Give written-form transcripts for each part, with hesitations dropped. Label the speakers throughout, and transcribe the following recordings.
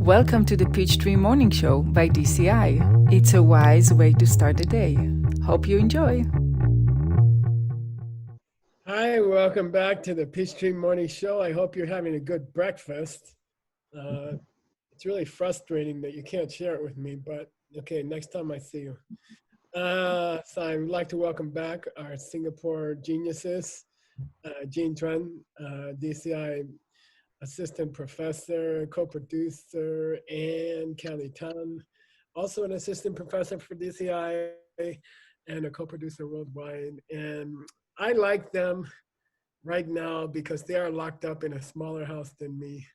Speaker 1: Welcome to the Peachtree Morning Show by DCI. It's a wise way to start the day. Hope you enjoy.
Speaker 2: Hi, welcome back to the Peachtree Morning Show. I hope you're having a good breakfast. It's really frustrating that you can't share it with me, but okay, next time I see you. So I would like to welcome back our Singapore geniuses, Jean Tran, DCI assistant professor, co-producer, and Kelly Tan, also an assistant professor for DCI and a co-producer worldwide. And I like them right now because they are locked up in a smaller house than me.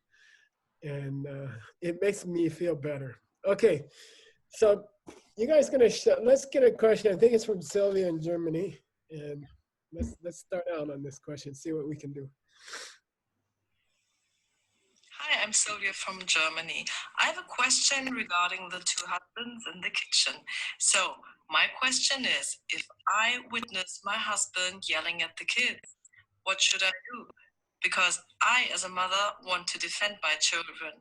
Speaker 2: And it makes me feel better. Okay, so you guys let's get a question. I think it's from Sylvia in Germany. And let's start out on this question, see what we can do.
Speaker 3: Hi, I'm Sylvia from Germany. I have a question regarding the two husbands in the kitchen. So my question is, if I witness my husband yelling at the kids, what should I do? Because I, as a mother, want to defend my children.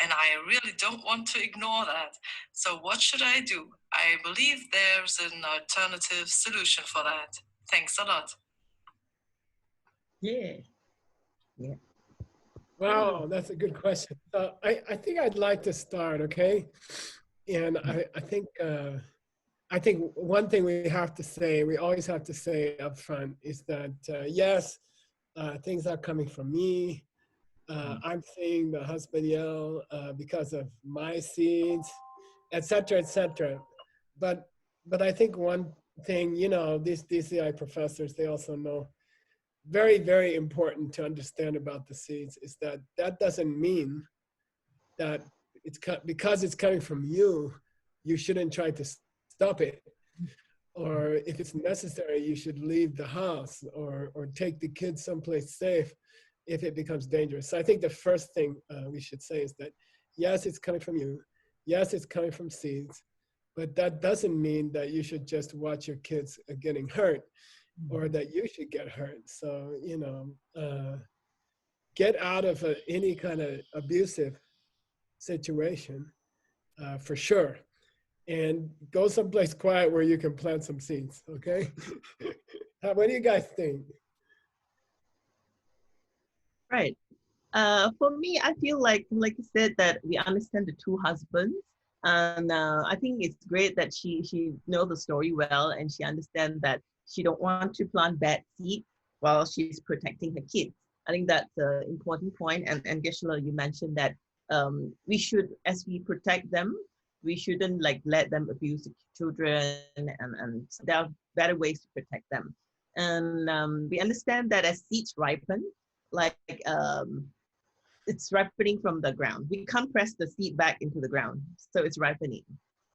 Speaker 3: And I really don't want to ignore that. So what should I do? I believe there's an alternative solution for that. Thanks a lot.
Speaker 4: Yeah.
Speaker 2: Wow, that's a good question. I think I'd like to start, okay? And I think one thing we always have to say up front is that, yes, things are coming from me. I'm seeing the husband yell because of my seeds, et cetera, et cetera. But I think one thing, these DCI professors, they also know, very, very important to understand about the seeds is that doesn't mean that because it's coming from you, you shouldn't try to stop it. Or if it's necessary, you should leave the house or take the kids someplace safe if it becomes dangerous. So I think the first thing we should say is that, yes, it's coming from you. Yes, it's coming from seeds. But that doesn't mean that you should just watch your kids getting hurt or that you should get hurt. So, get out of any kind of abusive situation for sure. And go someplace quiet where you can plant some seeds, okay? What do you guys think?
Speaker 4: Right. For me, I feel like you said, that we understand the two husbands. And I think it's great that she knows the story well, and she understands that she don't want to plant bad seed while she's protecting her kids. I think that's an important point. And Geshula, you mentioned that we should, as we protect them, we shouldn't let them abuse the children, and there are better ways to protect them. And we understand that as seeds ripen, it's ripening from the ground. We can't press the seed back into the ground, so it's ripening.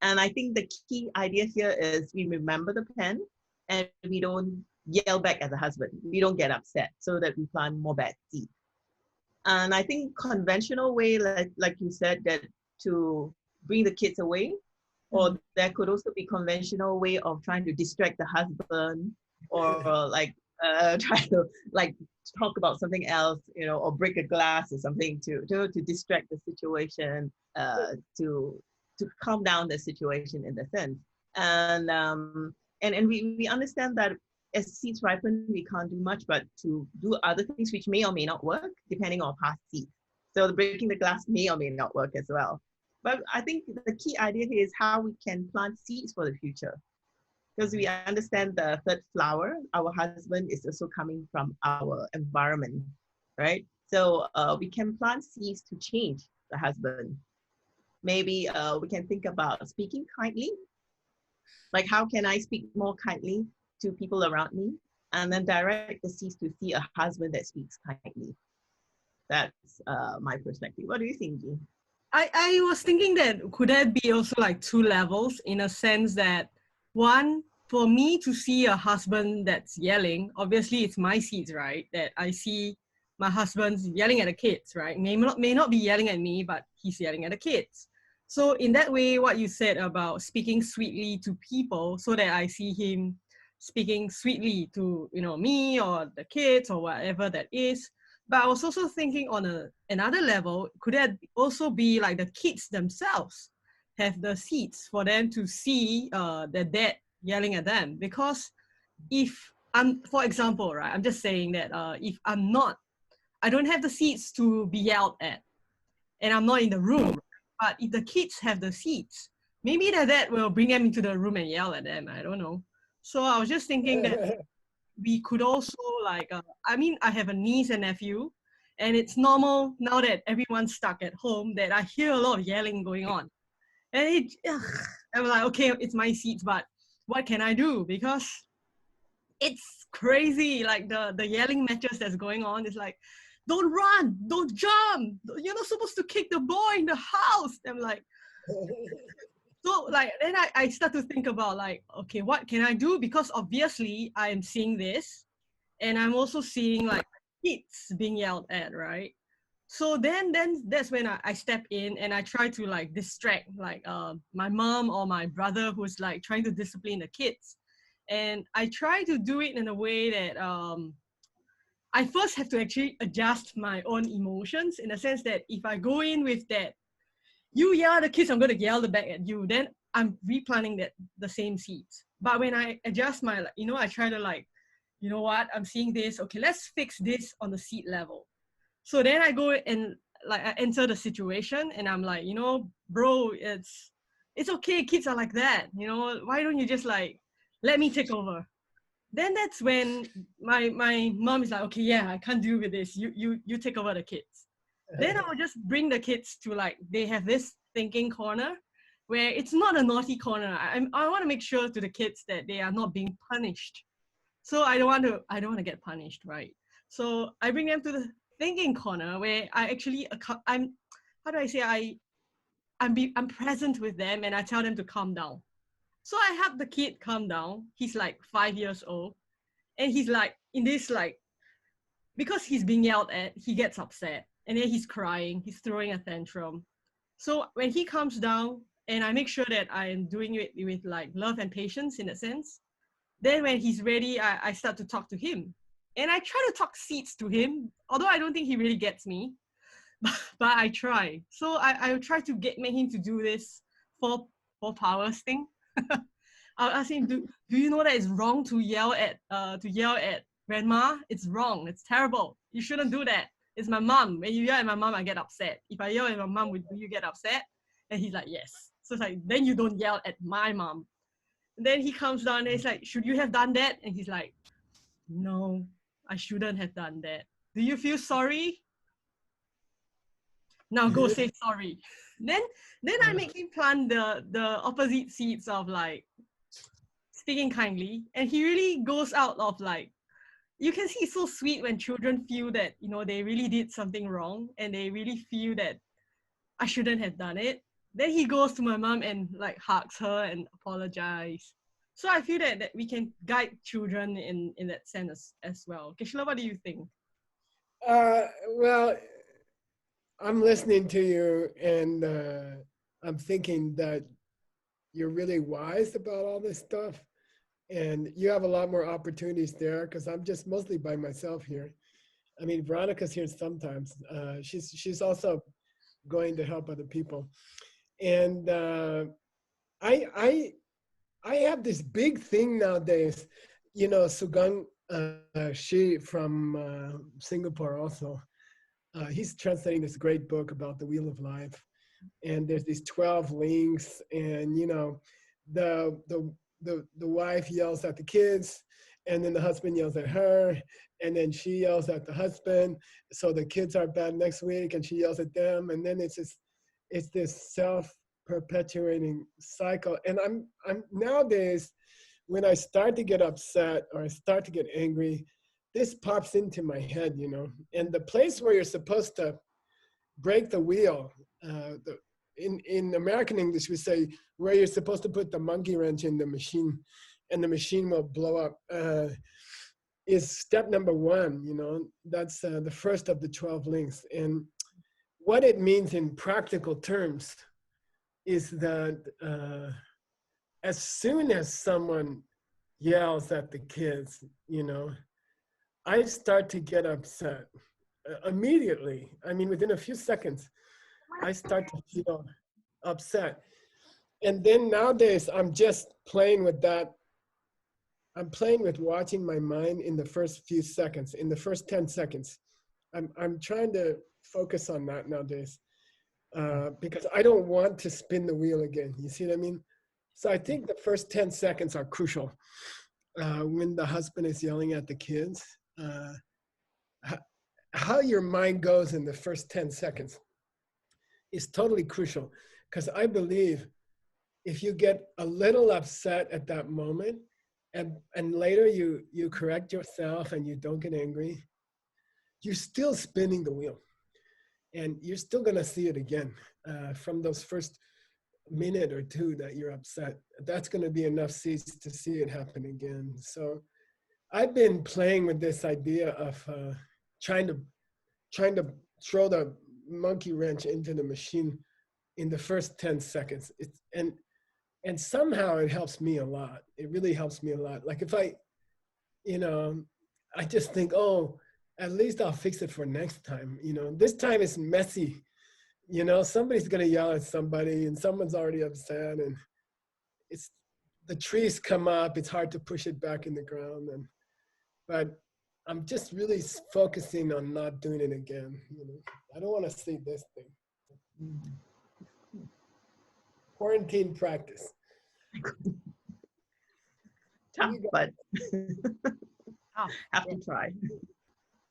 Speaker 4: And I think the key idea here is we remember the pen, and we don't yell back at the husband. We don't get upset so that we plant more bad seed. And I think conventional way, like you said, that to bring the kids away, or there could also be conventional way of trying to distract the husband, or try to talk about something else, or break a glass or something to distract the situation, to calm down the situation in the sense. And we understand that as seeds ripen, we can't do much but to do other things which may or may not work depending on past seeds. So the breaking the glass may or may not work as well. But I think the key idea here is how we can plant seeds for the future. Because we understand the third flower, our husband, is also coming from our environment, right? So we can plant seeds to change the husband. Maybe we can think about speaking kindly. Like, how can I speak more kindly to people around me? And then direct the seeds to see a husband that speaks kindly. That's my perspective. What do you think, Jean?
Speaker 5: I was thinking that could there be also two levels, in a sense that, one, for me to see a husband that's yelling, obviously it's my seeds, right? That I see my husband's yelling at the kids, right? May not be yelling at me, but he's yelling at the kids. So in that way, what you said about speaking sweetly to people, so that I see him speaking sweetly to me or the kids or whatever that is, But I was also thinking on another level, could that also be like the kids themselves have the seats for them to see their dad yelling at them? Because if I'm, for example, right, I'm just saying that if I don't have the seats to be yelled at, and I'm not in the room, but if the kids have the seats, maybe their dad will bring them into the room and yell at them. I don't know. So I was just thinking that we could also like, I mean, I have a niece and nephew, and it's normal now that everyone's stuck at home that I hear a lot of yelling going on. And I'm like, okay, it's my seats, but what can I do? Because it's crazy, like the yelling matches that's going on is like, don't run, don't jump, you're not supposed to kick the boy in the house. I'm like, so like then I start to think about like, okay, what can I do? Because obviously I am seeing this, and I'm also seeing like kids being yelled at, right? So then that's when I step in and I try to like distract like my mom or my brother who's like trying to discipline the kids. And I try to do it in a way that I first have to actually adjust my own emotions, in the sense that if I go in with that, you yell at the kids, I'm going to yell back at you, then I'm replanning that the same seeds. But when I adjust my, you know, I try to like, you know what, I'm seeing this, okay, let's fix this on the seed level. So then I go and like I enter the situation and I'm like, you know, bro, it's okay, kids are like that, you know, why don't you just like let me take over? Then that's when my mom is like, okay, yeah, I can't deal with this, you take over the kids. Then I'll just bring the kids to like, they have this thinking corner where it's not a naughty corner. I want to make sure to the kids that they are not being punished. So I don't want to get punished, right? So I bring them to the thinking corner where I actually, I'm, how do I say, I'm present with them and I tell them to calm down. So I help the kid calm down. He's like 5 years old, and he's like in this like, because he's being yelled at, he gets upset, and then he's crying, he's throwing a tantrum. So when he comes down, and I make sure that I am doing it with like love and patience in a sense, then when he's ready, I start to talk to him. And I try to talk seeds to him, although I don't think he really gets me, but I try. So I try to make him to do this four powers thing. I'll ask him, do you know that it's wrong to yell at grandma? It's wrong. It's terrible. You shouldn't do that. It's my mom. When you yell at my mom, I get upset. If I yell at my mom, do you get upset? And he's like, yes. So it's like, then you don't yell at my mom. And then he comes down and he's like, should you have done that? And he's like, no, I shouldn't have done that. Do you feel sorry? Now go say sorry. Then I make him plant the opposite seeds of like speaking kindly, and he really goes out of like, you can see it's so sweet when children feel that, you know, they really did something wrong and they really feel that I shouldn't have done it. Then he goes to my mom and like hugs her and apologize. So I feel that we can guide children in that sense as well. Kishla, what do you think?
Speaker 2: Well, I'm listening to you and I'm thinking that you're really wise about all this stuff. And you have a lot more opportunities there because I'm just mostly by myself here. I mean, Veronica's here sometimes. She's also going to help other people. And I have this big thing nowadays. You know, Sugang Shi from Singapore also. He's translating this great book about the Wheel of Life. And there's these 12 links, and you know, the wife yells at the kids, and then the husband yells at her, and then she yells at the husband, so the kids are bad next week and she yells at them, and then it's this self-perpetuating cycle. And I'm nowadays, when I start to get upset or I start to get angry, this pops into my head, you know. And the place where you're supposed to break the wheel, in American English, we say where you're supposed to put the monkey wrench in the machine and the machine will blow up, is step number 1, you know. That's the first of the 12 links. And what it means in practical terms is that as soon as someone yells at the kids, you know, I start to get upset. immediately, I mean, within a few seconds, I start to feel upset. And then nowadays, I'm just playing with that. I'm playing with watching my mind in the first few seconds, in the first 10 seconds. I'm trying to focus on that nowadays because I don't want to spin the wheel again. You see what I mean? So I think the first 10 seconds are crucial when the husband is yelling at the kids. How your mind goes in the first 10 seconds is totally crucial because I believe if you get a little upset at that moment and later you correct yourself and you don't get angry, you're still spinning the wheel and you're still going to see it again from those first minute or two that you're upset. That's going to be enough seeds to see it happen again. So I've been playing with this idea of trying to throw the monkey wrench into the machine in the first 10 seconds. And somehow it helps me a lot. It really helps me a lot. Like if I just think, oh, at least I'll fix it for next time. This time it's messy. Somebody's gonna yell at somebody and someone's already upset and the trees come up, it's hard to push it back in the ground. But I'm just really focusing on not doing it again. I don't want to see this thing. Quarantine practice.
Speaker 4: Tough, but
Speaker 5: Oh,
Speaker 4: have to try.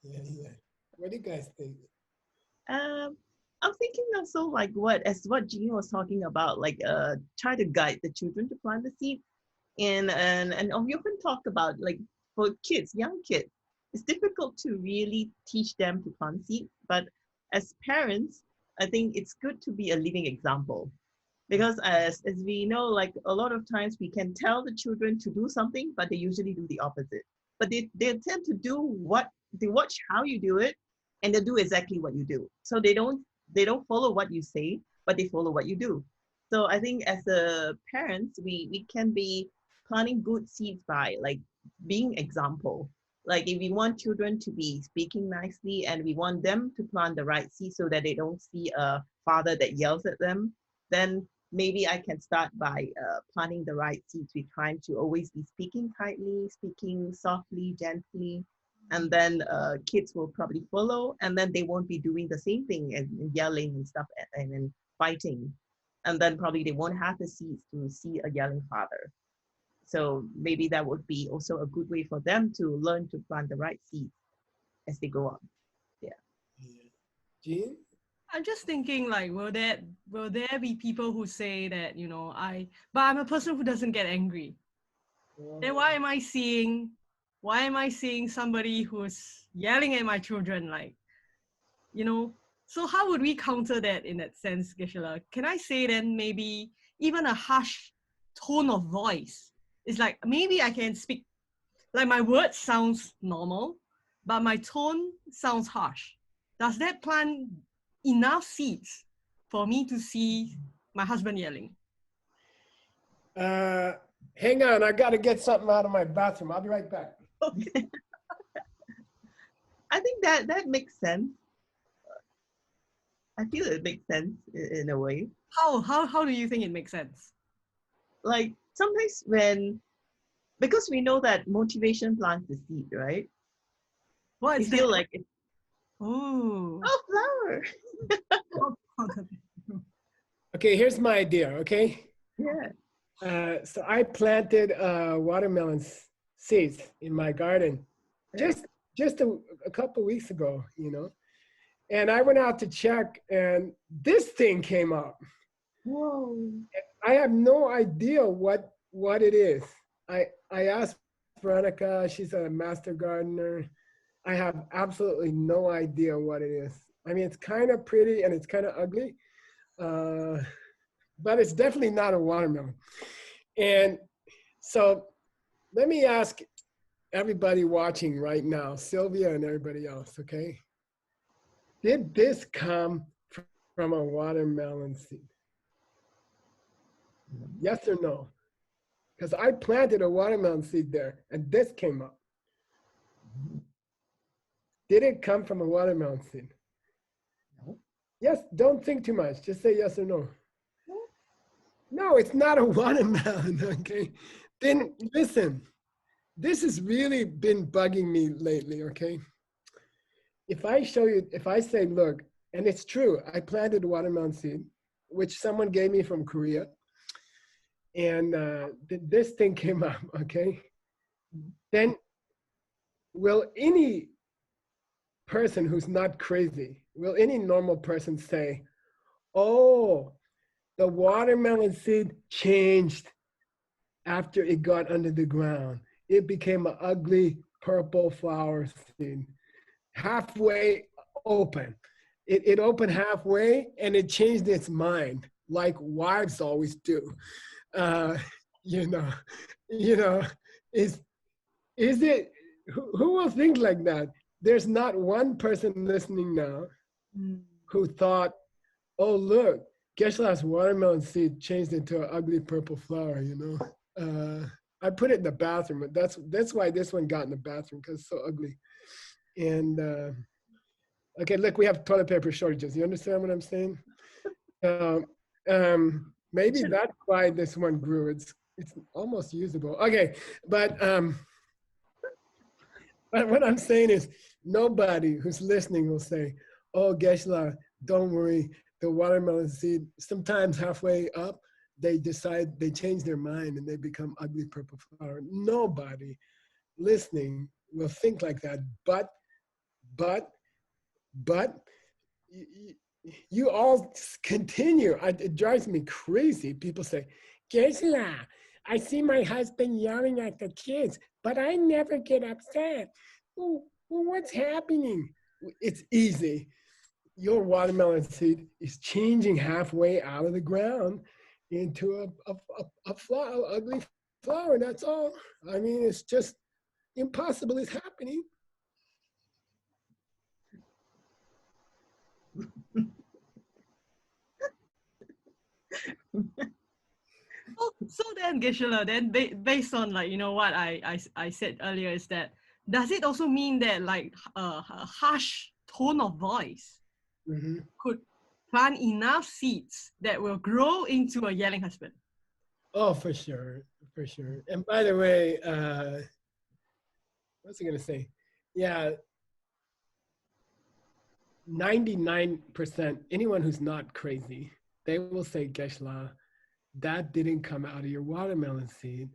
Speaker 2: Yeah. What do you guys think?
Speaker 4: I'm thinking also like what Jean was talking about, like try to guide the children to plant the seed, and we often talk about like for kids, young kids, it's difficult to really teach them to plant seed, but as parents, I think it's good to be a living example. Because as we know, like a lot of times we can tell the children to do something, but they usually do the opposite. But they tend to do what they watch how you do it, and they do exactly what you do. So they don't follow what you say, but they follow what you do. So I think as a parents, we can be planting good seeds by like being example. Like if we want children to be speaking nicely and we want them to plant the right seed so that they don't see a father that yells at them, then maybe I can start by planting the right seeds with trying to always be speaking kindly, speaking softly, gently, and then kids will probably follow, and then they won't be doing the same thing and yelling and stuff and fighting, and then probably they won't have the seeds to see a yelling father. So maybe that would be also a good way for them to learn to plant the right seeds as they go on. Yeah.
Speaker 2: Jean?
Speaker 5: I'm just thinking like, will there be people who say that, but I'm a person who doesn't get angry. Then why am I seeing somebody who's yelling at my children, like, so how would we counter that in that sense, Gisela? Can I say then maybe even a harsh tone of voice is like, maybe I can speak, like my words sounds normal, but my tone sounds harsh. Does that plant enough seeds for me to see my husband yelling?
Speaker 2: Hang on, I got to get something out of my bathroom. I'll be right back.
Speaker 4: Okay. I think that makes sense. I feel it makes sense in a way.
Speaker 5: How do you think it makes sense?
Speaker 4: Like sometimes because we know that motivation plants the seed, right?
Speaker 5: What
Speaker 4: We
Speaker 5: is
Speaker 4: feel
Speaker 5: that?
Speaker 4: like it's flower.
Speaker 2: Okay, here's my idea, okay?
Speaker 4: Yeah.
Speaker 2: So I planted watermelon seeds in my garden just a couple weeks ago, and I went out to check and this thing came up.
Speaker 4: Whoa.
Speaker 2: I have no idea what it is. I asked Veronica, she's a master gardener. I have absolutely no idea what it is. I mean, it's kind of pretty and it's kind of ugly, but it's definitely not a watermelon. And so let me ask everybody watching right now, Sylvia and everybody else, okay? Did this come from a watermelon seed? Yes or no? Because I planted a watermelon seed there and this came up. Did it come from a watermelon seed?
Speaker 4: No.
Speaker 2: Yes, don't think too much. Just say yes or no. No, it's not a watermelon, okay? Then listen, this has really been bugging me lately, okay? If I show you, if I say, look, and it's true, I planted a watermelon seed, which someone gave me from Korea, and this thing came up, okay? Then will any person who's not crazy, will any normal person say, oh, the watermelon seed changed after it got under the ground? It became an ugly purple flower seed, halfway open. It opened halfway and it changed its mind, like wives always do. Uh, you know, is it, who will think like that? There's not one person listening now who thought, oh, look, Geshe-la's watermelon seed changed into an ugly purple flower, I put it in the bathroom, but that's why this one got in the bathroom, because it's so ugly. And okay, look, we have toilet paper shortages. You understand what I'm saying? Maybe that's why this one grew. It's almost usable. Okay, but what I'm saying is nobody who's listening will say, oh, Geshe-la, don't worry, the watermelon seed, sometimes halfway up, they decide, they change their mind and they become ugly purple flower. Nobody listening will think like that, but you all continue. It drives me crazy. People say, Geshe-la, I see my husband yelling at the kids, but I never get upset. Well, what's happening? It's easy. Your watermelon seed is changing halfway out of the ground into a flower, ugly flower. That's all. I mean, it's just impossible. It's happening.
Speaker 5: So then, Geshe-la, then based on like, what I said earlier is that, does it also mean that like a harsh tone of voice could plant enough seeds that will grow into a yelling husband?
Speaker 2: Oh, for sure, for sure. And by the way, what's I gonna say? Yeah, 99%, anyone who's not crazy, they will say, Geshe-la, that didn't come out of your watermelon seed.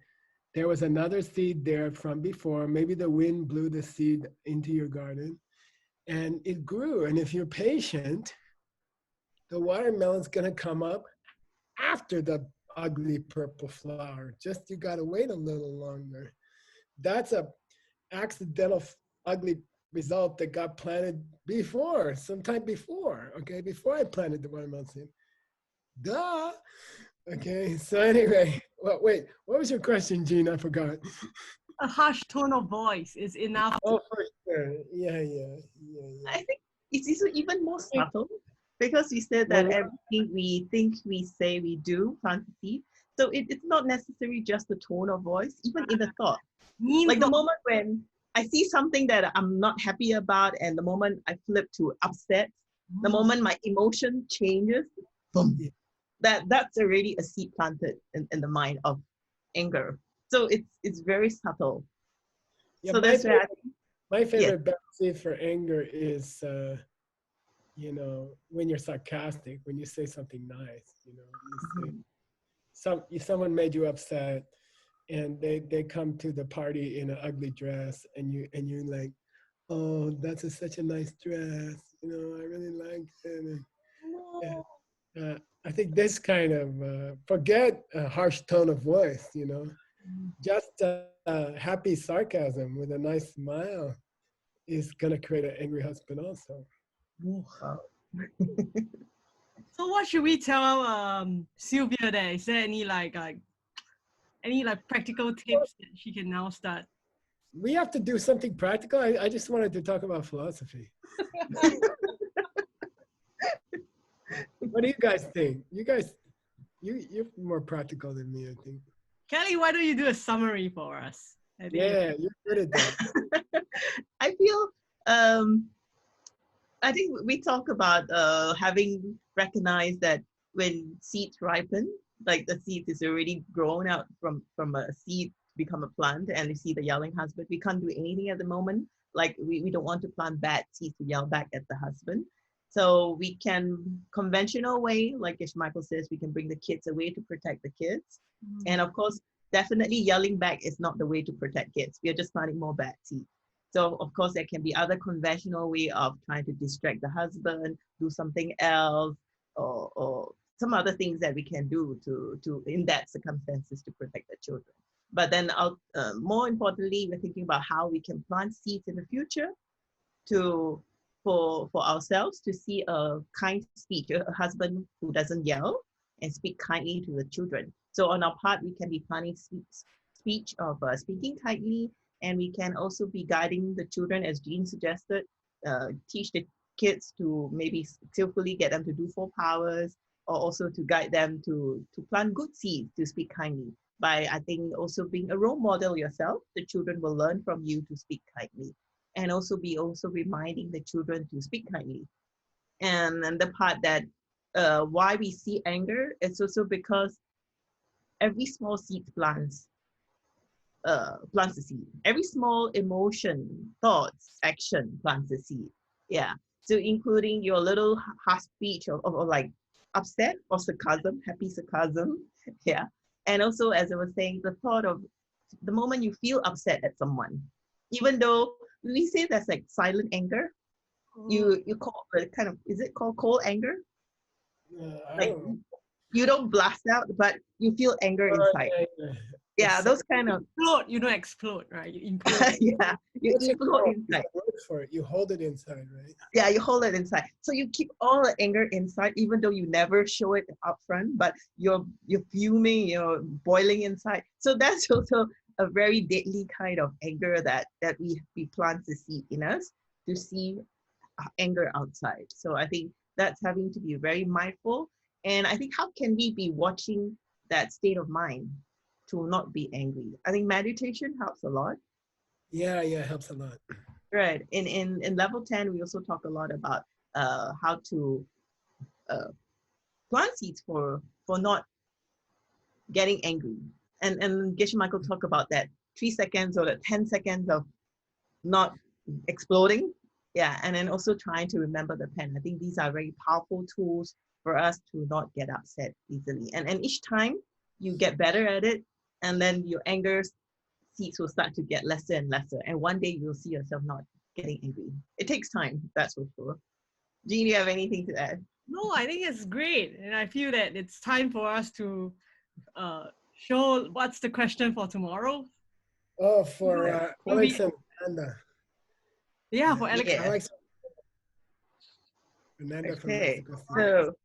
Speaker 2: There was another seed there from before. Maybe the wind blew the seed into your garden and it grew. And if you're patient, the watermelon's gonna come up after the ugly purple flower. Just you gotta wait a little longer. That's a accidental ugly result that got planted before, sometime before, okay, before I planted the watermelon seed. Duh. Okay, so anyway, well, wait, what was your question, Gene? I forgot.
Speaker 5: A harsh tone of voice is enough.
Speaker 2: Oh, for sure. Yeah.
Speaker 4: I think it's even more subtle because we said that everything we think, we say, we do plant the seed. So it's not necessarily just the tone of voice, even in the thought. Like the moment when I see something that I'm not happy about, and the moment I flip to upset, the moment my emotion changes, boom, that's already a seed planted in the mind of anger. So it's very subtle.
Speaker 2: Yeah,
Speaker 4: so that's where
Speaker 2: my favorite bouncy for anger is, when you're sarcastic, when you say something nice, you say, someone made you upset and they come to the party in an ugly dress and you're like, oh, that's such a nice dress. I really like it. And, I think this kind of, forget a harsh tone of voice, just happy sarcasm with a nice smile is going to create an angry husband also.
Speaker 5: So what should we tell Sylvia there? Is there any any practical tips that she can now start?
Speaker 2: We have to do something practical. I just wanted to talk about philosophy. What do you guys think? You're more practical than me, I think.
Speaker 5: Kelly, why don't you do a summary for us?
Speaker 2: Yeah, you're good at that.
Speaker 4: I feel Um, I think we talk about having recognized that when seeds ripen, like the seed is already grown out from a seed to become a plant, and you see the yelling husband. We can't do anything at the moment. Like we don't want to plant bad seeds to yell back at the husband. So we can conventional way, like as Michael says, we can bring the kids away to protect the kids. And of course, definitely yelling back is not the way to protect kids. We are just planting more bad seeds. So of course, there can be other conventional way of trying to distract the husband, do something else, or some other things that we can do to in that circumstances to protect the children. But then more importantly, we're thinking about how we can plant seeds in the future for ourselves to see a kind speech, a husband who doesn't yell and speak kindly to the children. So on our part, we can be planting speech of speaking kindly. And we can also be guiding the children, as Jean suggested, teach the kids to maybe skillfully get them to do 4 powers, or also to guide them to plant good seeds, to speak kindly. By, I think, also being a role model yourself, the children will learn from you to speak kindly. And also reminding the children to speak kindly. And the part that why we see anger, it's also because every small seed plants the seed. Every small emotion, thoughts, action plants the seed. Yeah. So including your little harsh speech or like upset or sarcasm, happy sarcasm. Yeah. And also, as I was saying, the thought of the moment you feel upset at someone, even though we say that's like silent anger, you call it kind of, is it called cold anger? Like you don't blast out, but you feel anger inside. Yeah, those kind of
Speaker 5: explode. You don't explode, right? You implode.
Speaker 4: Yeah, you explode inside.
Speaker 2: For it. You hold it inside, right?
Speaker 4: Yeah, you hold it inside. So you keep all the anger inside, even though you never show it up front, but you're fuming, you're boiling inside. So that's also a very deadly kind of anger that we plant the seed in us to see anger outside. So I think that's having to be very mindful. And I think how can we be watching that state of mind to not be angry? I think meditation helps a lot.
Speaker 2: Yeah, it helps a lot.
Speaker 4: Right. In level 10, we also talk a lot about how to plant seeds for not getting angry. And Geshe Michael talk about that 3 seconds or the 10 seconds of not exploding. Yeah, and then also trying to remember the pen. I think these are very powerful tools for us to not get upset easily. And each time you get better at it, and then your anger seeds will start to get lesser and lesser. And one day you'll see yourself not getting angry. It takes time, that's for sure. Jean, do you have anything to add?
Speaker 5: No, I think it's great. And I feel that it's time for us to show what's the question for tomorrow.
Speaker 2: Oh, for Alex and Fernanda.
Speaker 5: Yeah, for Alex.
Speaker 4: Yeah.
Speaker 2: Alex. Fernanda from
Speaker 4: Mexico.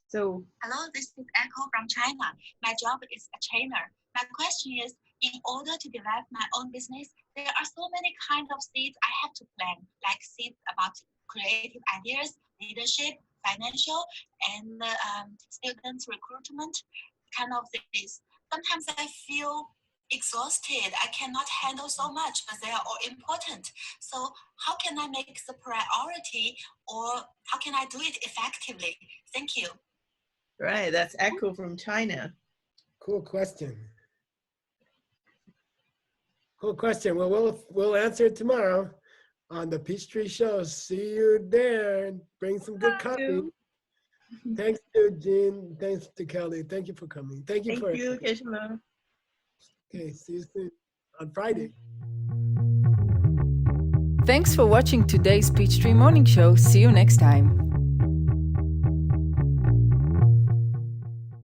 Speaker 4: So
Speaker 6: hello, this is Echo from China. My job is a trainer. My question is, in order to develop my own business, there are so many kinds of seeds I have to plant, like seeds about creative ideas, leadership, financial, and student recruitment, kind of this. Sometimes I feel exhausted. I cannot handle so much, but they are all important. So how can I make the priority, or how can I do it effectively? Thank you.
Speaker 4: Right, that's Echo from China.
Speaker 2: Cool question. Cool question. Well, we'll answer it tomorrow on the Peachtree Show. See you there. Bring some good coffee. Thanks to Jean. Thanks to Kelly. Thank you for coming. Thank you,
Speaker 4: Keshma.
Speaker 2: Okay, see you soon on Friday.
Speaker 1: Thanks for watching today's Peachtree Morning Show. See you next time.